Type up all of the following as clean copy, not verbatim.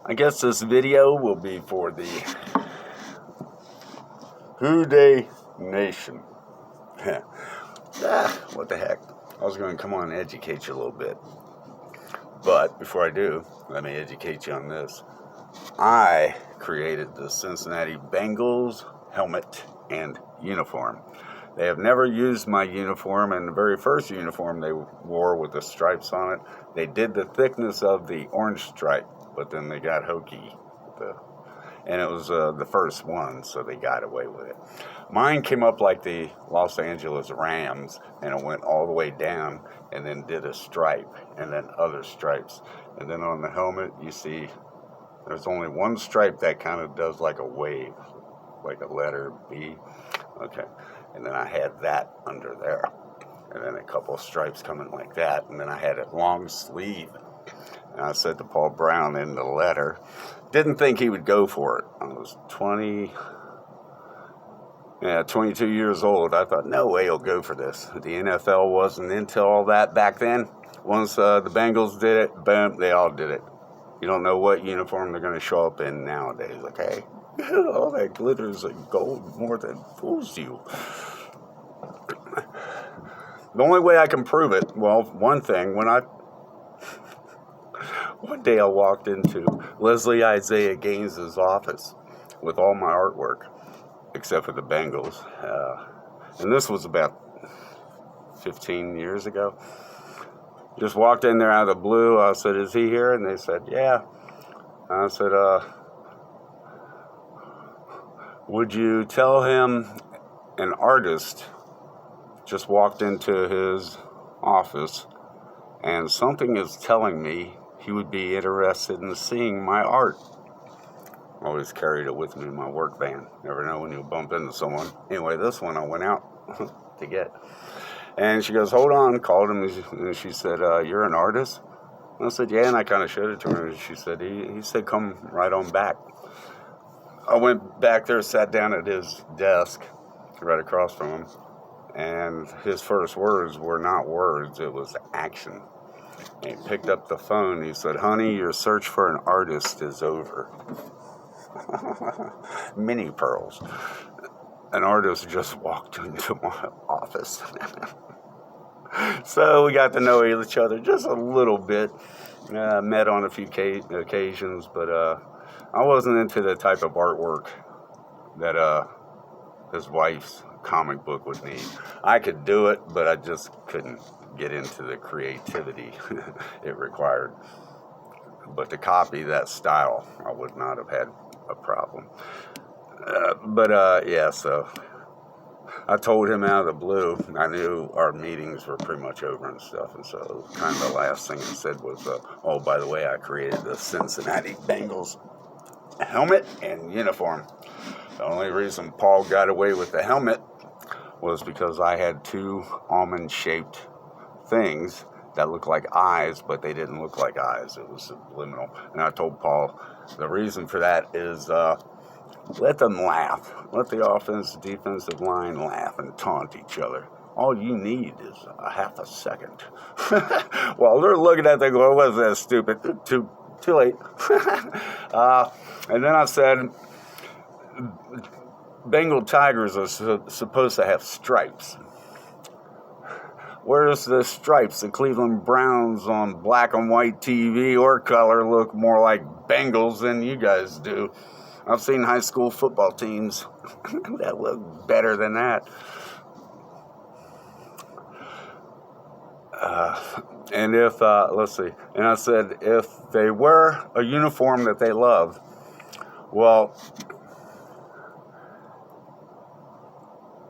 I guess this video will be for the w.h.o Nation. What the heck? I was going to come on and educate you a little bit. But before I do, let me educate you on this. I created the Cincinnati Bengals helmet and uniform. They have never used my uniform, and the very first uniform they wore with the stripes on it, they did the thickness of the orange stripe, but then they got hokey. And it was the first one, so they got away with it. Mine came up like the Los Angeles Rams, and it went all the way down, and then did a stripe, and then other stripes. And then on the helmet, you see there's only one stripe that kind of does like a wave, like a letter B. Okay, and then I had that under there, and then a couple of stripes coming like that, and then I had a long sleeve. And I said to Paul Brown in the letter, didn't think he would go for it. I was 22 years old. I thought, no way he'll go for this. The NFL wasn't into all that back then. Once the Bengals did it, boom, they all did it. You don't know what uniform they're going to show up in nowadays, okay? All that glitters and gold more than fools you. The only way I can prove it, well, one thing, one day I walked into Leslie Isaiah Gaines's office with all my artwork, except for the Bengals. And this was about 15 years ago. Just walked in there out of the blue. I said, is he here? And they said, yeah. I said, would you tell him an artist just walked into his office and something is telling me he would be interested in seeing my art? Always carried it with me in my work van. Never know when you bump into someone. Anyway, this one I went out to get. And she goes, hold on, called him, and she said, you're an artist? And I said, yeah, and I kind of showed it to her. And she said, he said, come right on back. I went back there, sat down at his desk right across from him, and his first words were not words, it was action. And he picked up the phone. He said, honey, your search for an artist is over. Mini pearls. An artist just walked into my office. So we got to know each other just a little bit. Met on a few occasions, but I wasn't into the type of artwork that his wife's comic book would need. I could do it, but I just couldn't get into the creativity it required. But to copy that style, I would not have had a problem. So I told him out of the blue. I knew our meetings were pretty much over and stuff, and so kind of the last thing he said was, oh, by the way, I created the Cincinnati Bengals helmet and uniform. The only reason Paul got away with the helmet was because I had two almond-shaped things that looked like eyes, but they didn't look like eyes. It was subliminal. And I told Paul the reason for that is let them laugh. Let the defensive line laugh and taunt each other. All you need is a half a second. While they're looking at it, they go, what's that stupid? Too late. And then I said, Bengal Tigers are supposed to have stripes. Where's the stripes? The Cleveland Browns on black and white TV or color look more like Bengals than you guys do. I've seen high school football teams that look better than that. And if, and I said, if they wear a uniform that they love, well,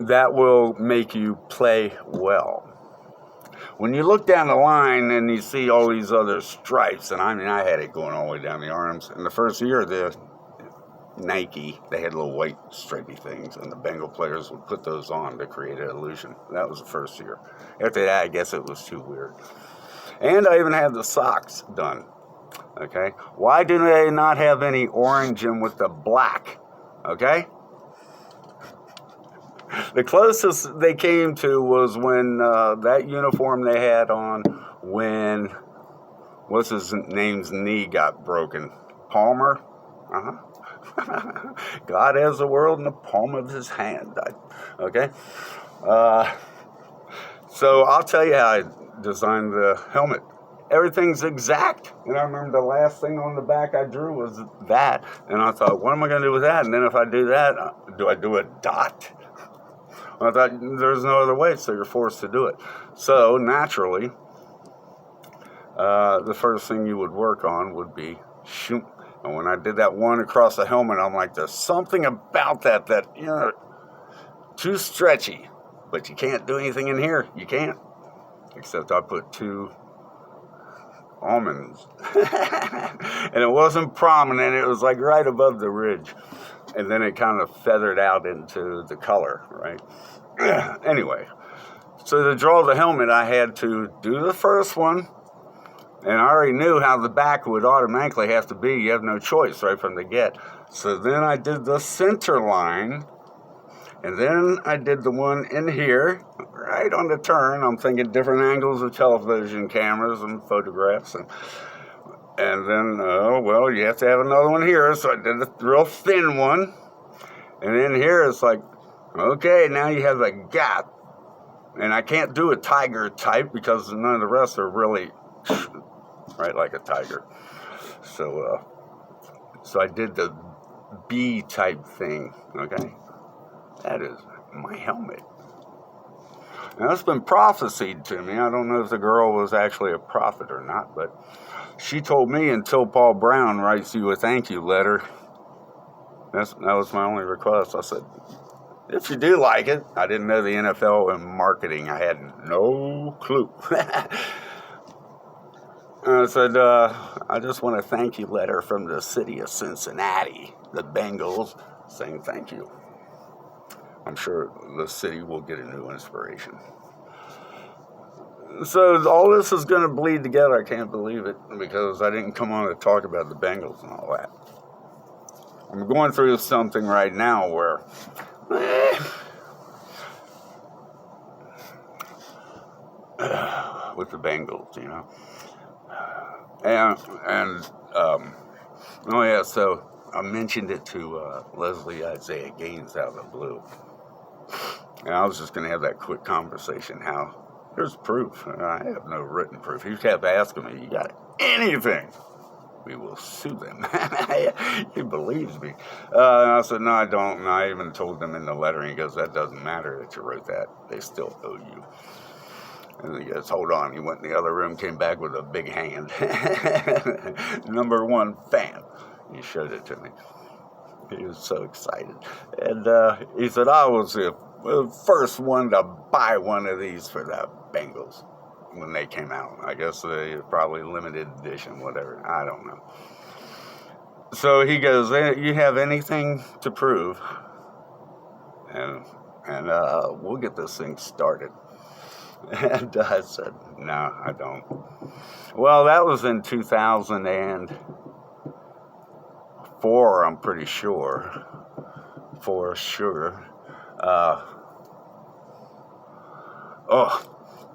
that will make you play well. When you look down the line and you see all these other stripes, and I had it going all the way down the arms. In the first year, the Nike, they had little white stripy things, and the Bengal players would put those on to create an illusion. That was the first year. After that, I guess it was too weird. And I even had the socks done. Okay? Why do they not have any orange in with the black? Okay? The closest they came to was when that uniform they had on when, what's his name's knee got broken. Palmer. God has the world in the palm of his hand. Okay? So I'll tell you how I designed the helmet. Everything's exact. And I remember the last thing on the back I drew was that. And I thought, what am I going to do with that? And then if I do that, do I do a dot? I thought, there's no other way, so you're forced to do it. So naturally, the first thing you would work on would be shoot. And when I did that one across the helmet, I'm like, there's something about that, too stretchy. But you can't do anything in here. You can't. Except I put 2 almonds. And it wasn't prominent. It was like right above the ridge. And then it kind of feathered out into the color, right? Anyway, so to draw the helmet, I had to do the first one. And I already knew how the back would automatically have to be. You have no choice right from the get. So then I did the center line. And then I did the one in here, right on the turn. I'm thinking different angles of television cameras and photographs. And then, well, you have to have another one here. So I did a real thin one. And in here, it's like, okay, now you have a gap. And I can't do a tiger type because none of the rest are really right like a tiger. So I did the B type thing, okay? That is my helmet. Now, that's been prophesied to me. I don't know if the girl was actually a prophet or not, but she told me until Paul Brown writes you a thank you letter. That was my only request. I said, if you do like it. I didn't know the NFL and marketing. I had no clue. I said, I just want a thank you letter from the city of Cincinnati, the Bengals, saying thank you. I'm sure the city will get a new inspiration. So all this is going to bleed together. I can't believe it because I didn't come on to talk about the Bengals and all that. I'm going through something right now where with the Bengals, you know. Oh yeah, so I mentioned it to Leslie Isaiah Gaines out of the blue. And I was just going to have that quick conversation. How there's proof. I have no written proof. He kept asking me, you got anything? We will sue them. He believes me. And I said, no, I don't. And I even told them in the letter, and he goes, that doesn't matter that you wrote that. They still owe you. And he goes, hold on. He went in the other room, came back with a big hand. #1 fan. He showed it to me. He was so excited. And he said, I was the first one to buy one of these for the Bengals when they came out. I guess they probably limited edition, whatever. I don't know. So he goes, you have anything to prove? And we'll get this thing started. And I said, no, I don't. Well, that was in 2004, I'm pretty sure. For sure.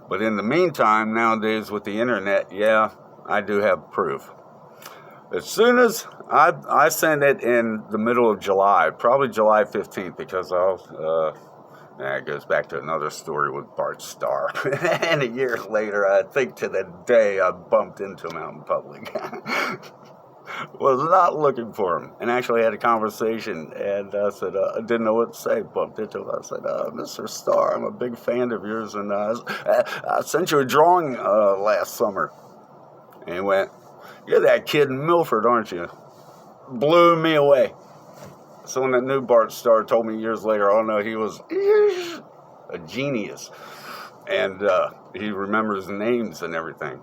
But in the meantime, nowadays with the internet, yeah, I do have proof. As soon as I sent it in the middle of July, probably July 15th, because it goes back to another story with Bart Starr. And a year later, I think to the day I bumped into him out in public. Was not looking for him. And actually had a conversation. And I said, I didn't know what to say. Bumped into him. I said, Mr. Starr, I'm a big fan of yours. And I sent you a drawing last summer. And he went, you're that kid in Milford, aren't you? Blew me away. Someone that knew Bart Starr told me years later, oh no, he was a genius. And he remembers names and everything.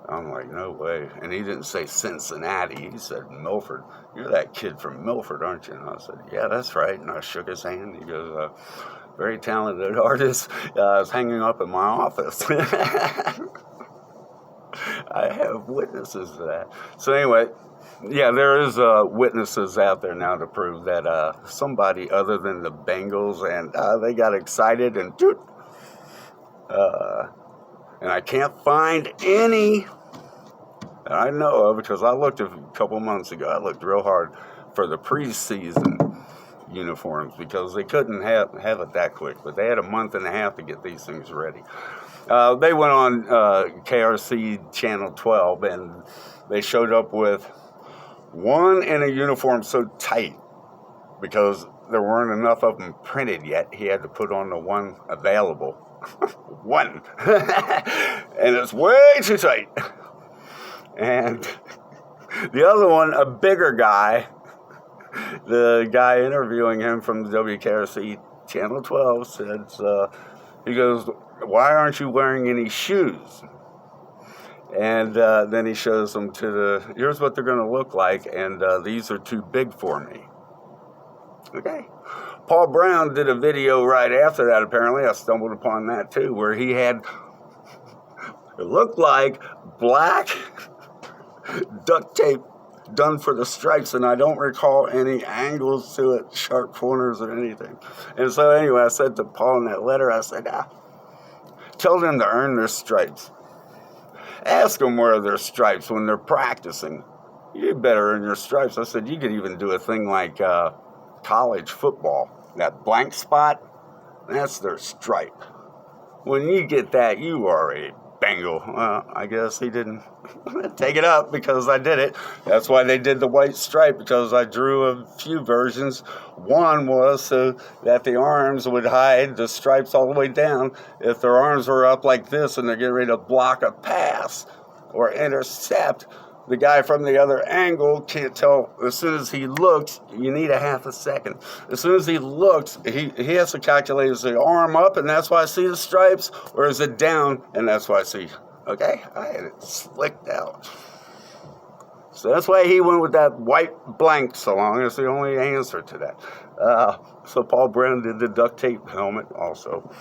I'm like, no way. And he didn't say Cincinnati. He said Milford. You're that kid from Milford, aren't you? And I said, yeah, that's right. And I shook his hand. He goes, very talented artist. Is hanging up in my office. I have witnesses to that. So anyway, yeah, there is witnesses out there now to prove that somebody other than the Bengals, and they got excited and and I can't find any that I know of, because I looked a couple months ago. I looked real hard for the preseason uniforms because they couldn't have it that quick, but they had a month and a half to get these things ready. They went on KRC Channel 12, and they showed up with one in a uniform so tight because there weren't enough of them printed yet. He had to put on the one available. One. And it's way too tight. And the other one, a bigger guy, the guy interviewing him from the WKRC Channel 12 said, he goes, "Why aren't you wearing any shoes?" And then he shows them here's what they're going to look like, and these are too big for me. Okay. Paul Brown did a video right after that, apparently. I stumbled upon that too, where he had, it looked like black duct tape done for the stripes, and I don't recall any angles to it, sharp corners or anything. And so anyway, I said to Paul in that letter, I said, tell them to earn their stripes. Ask them where are their stripes when they're practicing. You better earn your stripes. I said, you could even do a thing like college football. That blank spot, that's their stripe. When you get that, you are a Bengal. I guess he didn't take it up because I did it. That's why they did the white stripe, because I drew a few versions. One was so that the arms would hide the stripes all the way down. If their arms were up like this and they're getting ready to block a pass or intercept, the guy from the other angle can't tell. As soon as he looks, you need a half a second. As soon as he looks, he has to calculate, is the arm up and that's why I see the stripes, or is it down and that's why I see. Okay, I had it slicked out. So that's why he went with that white blank so long. It's the only answer to that. So Paul Brown did the duct tape helmet also.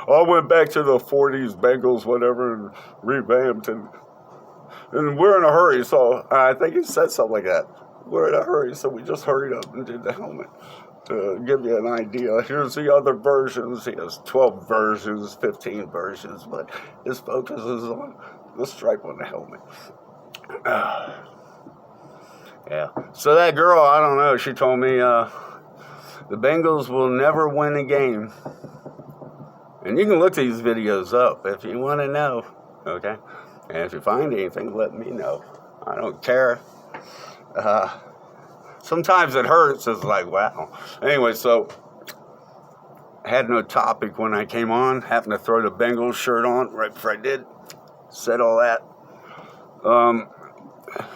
I went back to the 40s Bengals, whatever, and revamped, and we're in a hurry, so I think he said something like that. We're in a hurry, so we just hurried up and did the helmet. To give you an idea, here's the other versions. He has 12 versions, 15 versions, but his focus is on the stripe on the helmet. Yeah. So that girl, I don't know, she told me the Bengals will never win a game. And you can look these videos up if you want to know, okay? And if you find anything, let me know. I don't care. Sometimes it hurts. It's like, wow. Anyway, so I had no topic when I came on. Happened to throw the Bengals shirt on right before I did. Said all that.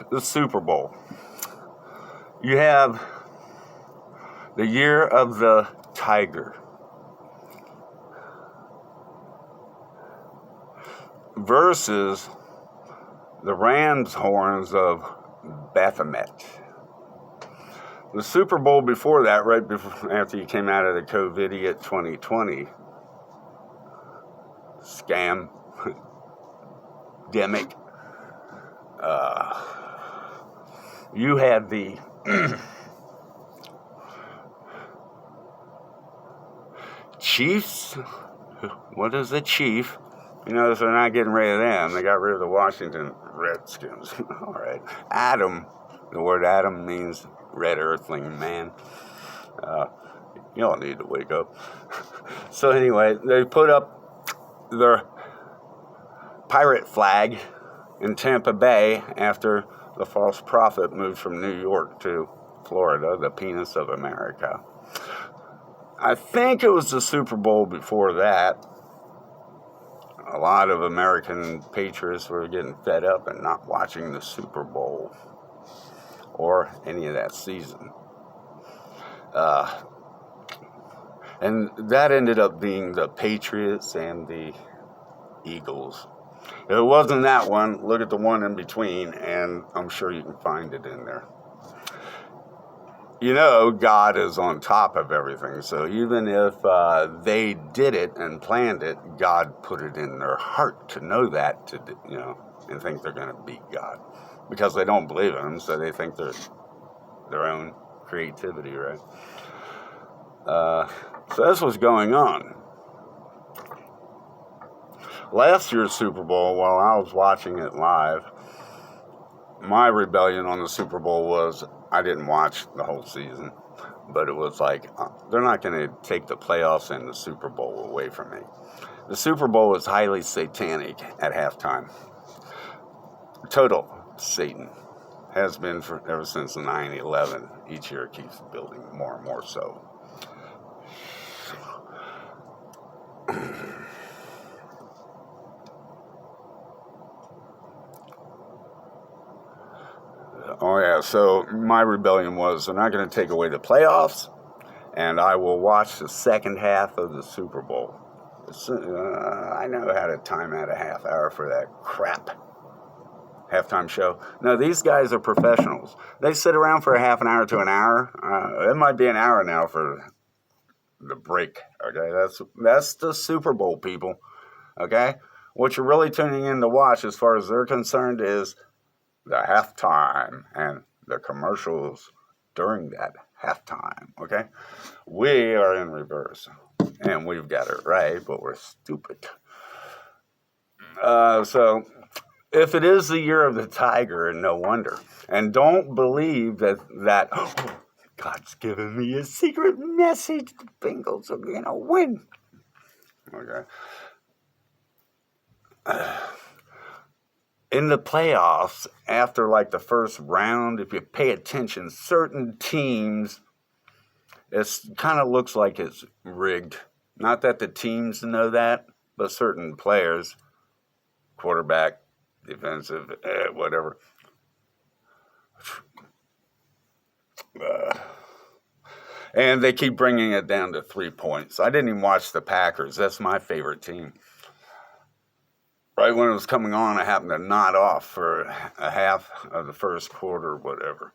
The Super Bowl. You have the year of the tiger versus the ram's horns of Baphomet. The Super Bowl before that, right before, after you came out of the COVID 2020 scam, demic, you had the Chiefs. What is a chief? You notice they're not getting rid of them. They got rid of the Washington Redskins. All right. Adam, the word Adam means red earthling man. You all need to wake up. So anyway, they put up their pirate flag in Tampa Bay after the false prophet moved from New York to Florida, the penis of America. I think it was the Super Bowl before that. A lot of American patriots were getting fed up and not watching the Super Bowl or any of that season. And that ended up being the Patriots and the Eagles. If it wasn't that one, look at the one in between, and I'm sure you can find it in there. You know, God is on top of everything. So even if they did it and planned it, God put it in their heart to know that, and think they're going to beat God. Because they don't believe in him, so they think they're their own creativity, right? So that's what's going on. Last year's Super Bowl, while I was watching it live, my rebellion on the Super Bowl was I didn't watch the whole season, but it was like they're not going to take the playoffs and the Super Bowl away from me. The Super Bowl was highly satanic at halftime. Total Satan. Has been ever since 9/11. Each year it keeps building more and more so. Oh yeah, so my rebellion was they're not going to take away the playoffs, and I will watch the second half of the Super Bowl. I know how to time out a half hour for that crap halftime show. No, these guys are professionals. They sit around for a half an hour to an hour. It might be an hour now for the break. Okay, that's the Super Bowl, people. Okay, what you're really tuning in to watch, as far as they're concerned, is the halftime and the commercials during that halftime. Okay, we are in reverse, and we've got it right, but we're stupid. So if it is the year of the tiger, and no wonder. And don't believe that oh, God's given me a secret message. The Bengals are going to win. Okay. In the playoffs, after like the first round, if you pay attention, certain teams, it kind of looks like it's rigged. Not that the teams know that, but certain players, quarterback, defensive, whatever. And they keep bringing it down to 3 points. I didn't even watch the Packers. That's my favorite team. Right when it was coming on, I happened to nod off for a half of the first quarter, whatever.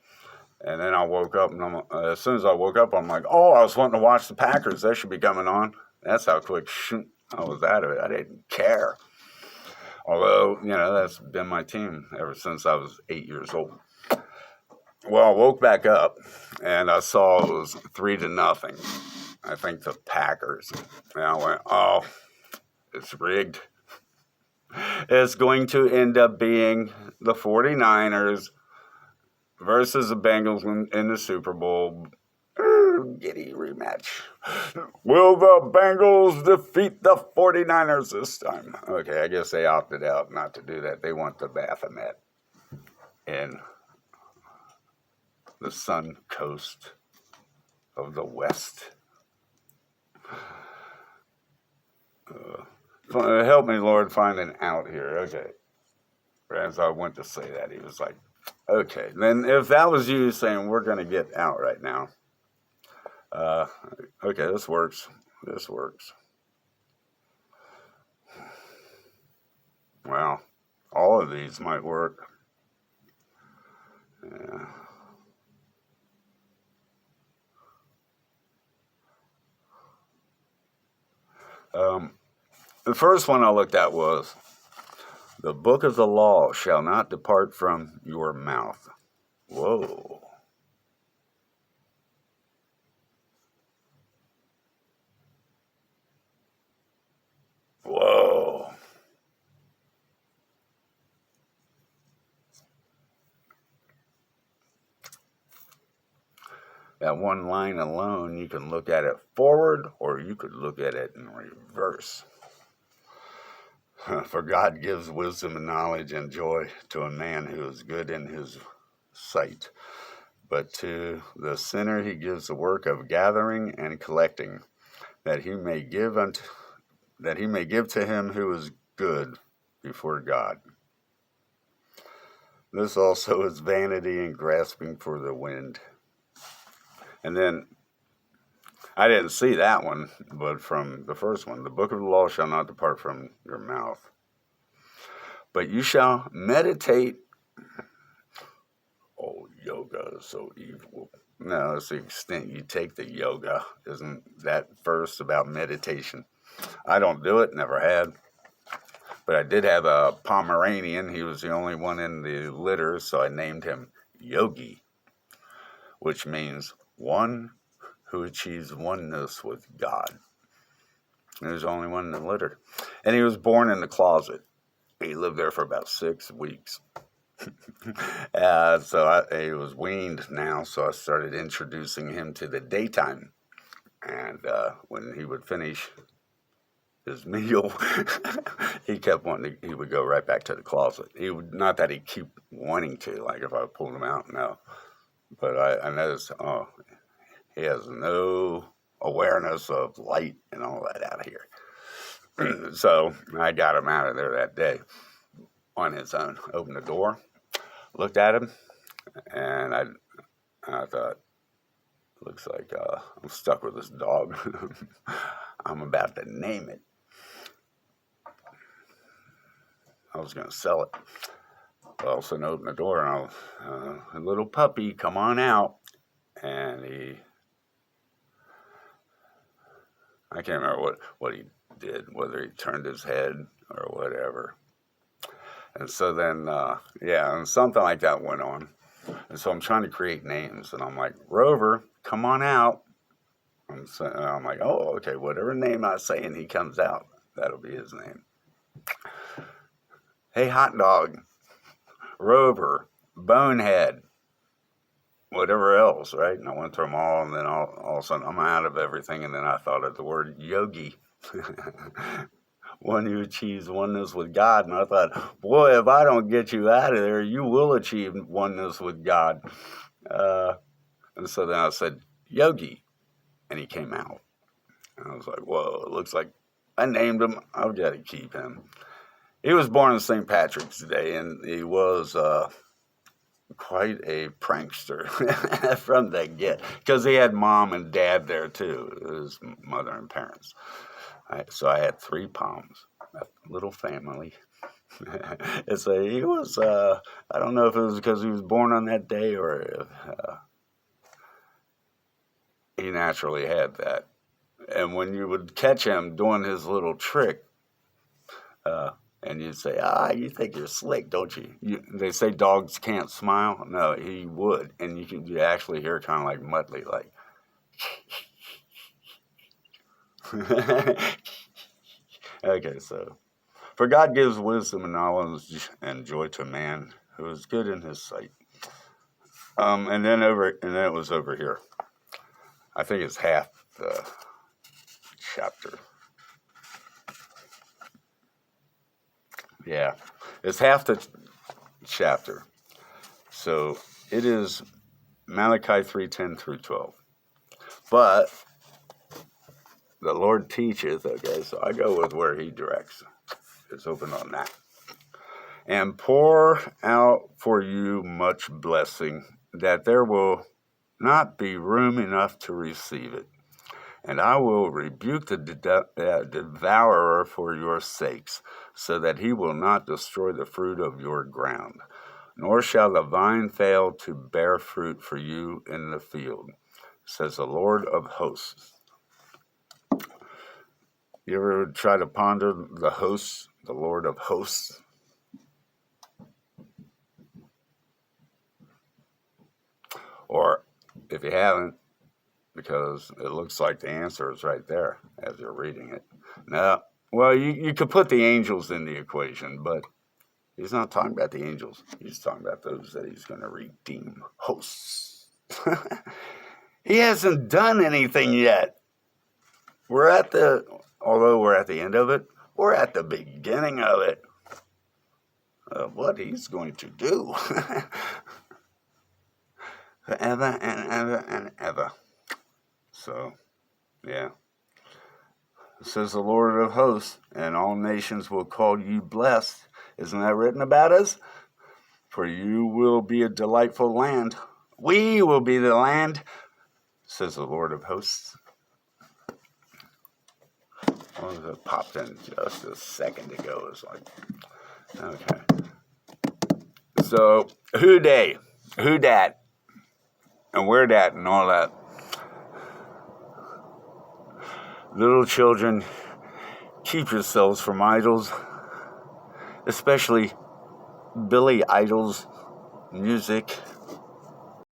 And then I woke up, and as soon as I woke up, I'm like, oh, I was wanting to watch the Packers. They should be coming on. That's how quick I was out of it. I didn't care. Although, that's been my team ever since I was 8 years old. Well, I woke back up, and I saw it was 3-0. I think the Packers. And I went, oh, it's rigged. It's going to end up being the 49ers versus the Bengals in the Super Bowl. Giddy rematch. Will the Bengals defeat the 49ers this time? Okay, I guess they opted out not to do that. They want the Baphomet in the sun coast of the West. Help me, Lord, finding out here. Okay. As I went to say that, he was like, okay. Then if that was you saying we're going to get out right now, okay, this works. This works. Well, all of these might work. Yeah. The first one I looked at was, the book of the law shall not depart from your mouth. Whoa. Whoa. That one line alone, you can look at it forward or you could look at it in reverse. For God gives wisdom and knowledge and joy to a man who is good in his sight. But to the sinner he gives the work of gathering and collecting, that he may give to him who is good before God. This also is vanity and grasping for the wind. And then, I didn't see that one, but from the first one, the book of the law shall not depart from your mouth, but you shall meditate. Oh, yoga is so evil. No, it's the extent you take the yoga. Isn't that verse about meditation? I don't do it, never had. But I did have a Pomeranian. He was the only one in the litter, so I named him Yogi, which means one who achieves oneness with God. He was the only one in the litter. And he was born in the closet. He lived there for about 6 weeks. He was weaned now, so I started introducing him to the daytime. And when he would finish his meal, he would go right back to the closet. Not that he'd keep wanting to, like if I pulled him out, no. But I noticed, he has no awareness of light and all that out here. So I got him out of there that day on his own. Opened the door, looked at him, and I thought, looks like I'm stuck with this dog. I'm about to name it. I was going to sell it. I also opened the door, and a little puppy, come on out. And I can't remember what he did, whether he turned his head or whatever. And so then, and something like that went on. And so I'm trying to create names, and I'm like, Rover, come on out. And I'm like, oh, okay, whatever name I say and he comes out, that'll be his name. Hey, hot dog, Rover, bonehead, whatever else, right? And I went through them all, and then all of a sudden I'm out of everything, and then I thought of the word yogi. One who achieves oneness with God. And I thought, boy, if I don't get you out of there, you will achieve oneness with God. And so then I said, yogi. And he came out. And I was like, whoa, it looks like I named him. I've got to keep him. He was born on St. Patrick's Day, and he was quite a prankster from the get, because he had mom and dad there too, his mother and parents. So I had 3 Poms, a little family. And so he was, I don't know if it was because he was born on that day or if he naturally had that. And when you would catch him doing his little trick, and you'd say, you think you're slick, don't you? They say dogs can't smile. No, he would. And you actually hear kind of like Muttley, like, okay, so, for God gives wisdom and knowledge and joy to man who is good in his sight. And then it was over here. I think it's half the chapter. Yeah, it's half the chapter. So it is Malachi 3:10 through 12. But the Lord teacheth, okay, so I go with where he directs. It's open on that. And pour out for you much blessing, that there will not be room enough to receive it. And I will rebuke the devourer for your sakes, so that he will not destroy the fruit of your ground. Nor shall the vine fail to bear fruit for you in the field, says the Lord of hosts. You ever try to ponder the hosts, the Lord of hosts? Or if you haven't, because it looks like the answer is right there as you're reading it. No, well, you could put the angels in the equation, but he's not talking about the angels. He's talking about those that he's going to redeem, hosts. He hasn't done anything yet. Although we're at the end of it, we're at the beginning of it, of what he's going to do. Forever and ever and ever. So, yeah. It says the Lord of hosts, and all nations will call you blessed. Isn't that written about us? For you will be a delightful land. We will be the land, says the Lord of hosts. Oh, that popped in just a second ago. It's like, okay. So, who they? Who dat? And where dat and all that. Little children, keep yourselves from idols, especially Billy Idol's music